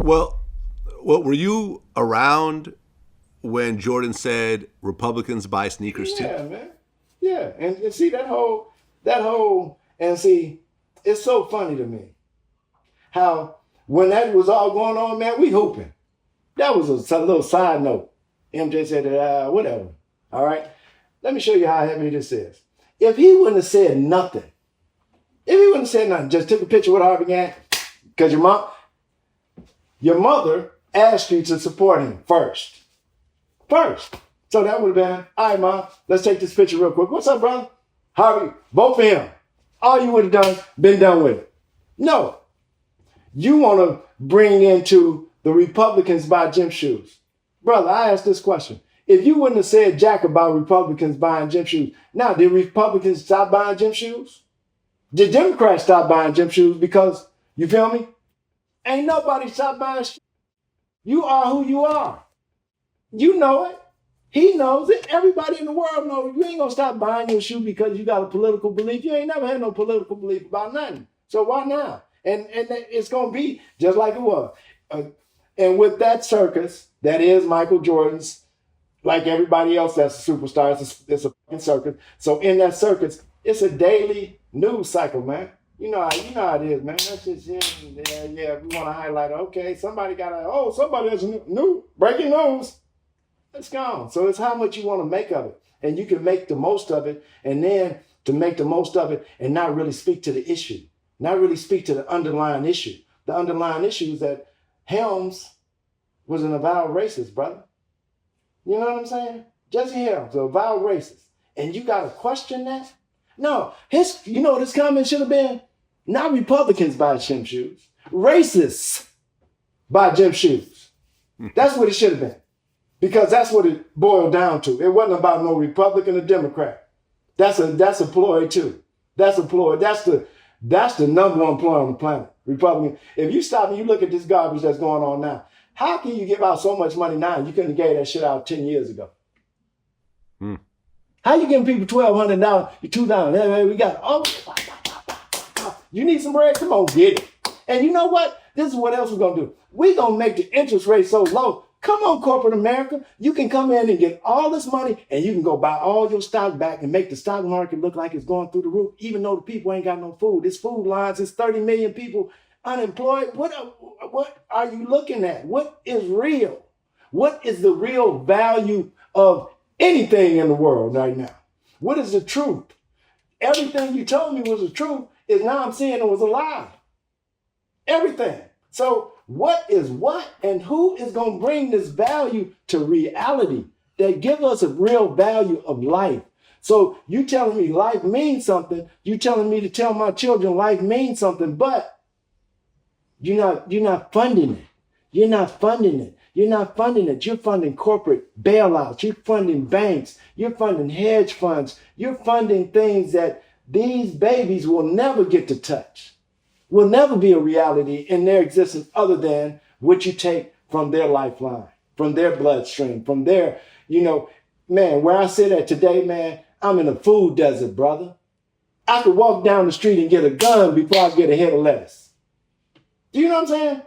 Well, what were you around when Jordan said Republicans buy sneakers too? Yeah, man. Yeah, and see and see, it's so funny to me how when that was all going on, man, we hooping. That was a little side note. MJ said, whatever. All right. Let me show you how heavy this is. If he wouldn't have said nothing, just took a picture with Harvey Gantt, because your mother asked you to support him first. First. So that would have been, all right, Mom, let's take this picture real quick. What's up, brother? Harvey, vote for him. All you would have been done with it. No. You want to bring into the Republicans buy gym shoes. Brother, I asked this question. If you wouldn't have said jack about Republicans buying gym shoes, now, did Republicans stop buying gym shoes? Did Democrats stop buying gym shoes? Because, you feel me? Ain't nobody stopped buying shoes. You are who you are. You know it. He knows it. Everybody in the world knows you ain't going to stop buying your shoe because you got a political belief. You ain't never had no political belief about nothing. So why now? And it's going to be just like it was. And with that circus, that is Michael Jordan's, like everybody else that's a superstar, it's a fucking circus. So in that circus, it's a daily news cycle, man. You know how it is, man. That's just, yeah, we want to highlight, okay, somebody has a new breaking news. It's gone. So it's how much you want to make of it. And you can make the most of it, and then to make the most of it and not really speak to the issue, not really speak to the underlying issue. The underlying issue is that Helms was an avowed racist, brother. You know what I'm saying? Jesse Helms, an avowed racist. And you got to question that? No, this comment should have been, not Republicans buy gym shoes, racists buy gym shoes. That's what it should have been. Because that's what it boiled down to. It wasn't about no Republican or Democrat. That's a ploy too. That's a ploy. That's the number one ploy on the planet. Republican. If you stop and you look at this garbage that's going on now, how can you give out so much money now and you couldn't have gave that shit out 10 years ago? How you giving people $1,200, $2,000? Hey, we got, you need some bread? Come on, get it. And you know what? This is what else we're going to do. We're going to make the interest rate so low. Come on, corporate America. You can come in and get all this money and you can go buy all your stock back and make the stock market look like it's going through the roof, even though the people ain't got no food. It's food lines. It's 30 million people unemployed. What are you looking at? What is real? What is the real value of anything in the world right now? What is the truth? Everything you told me was the truth is now I'm seeing it was a lie. Everything. So what is what and who is going to bring this value to reality that give us a real value of life? So you telling me life means something. You telling me to tell my children life means something, but you're not funding it. You're not funding it. You're not funding it. You're funding corporate bailouts. You're funding banks. You're funding hedge funds. You're funding things that these babies will never get to touch. Will never be a reality in their existence other than what you take from their lifeline, from their bloodstream, from their, man, where I sit at today, man, I'm in a food desert, brother. I could walk down the street and get a gun before I get a head of lettuce. Do you know what I'm saying?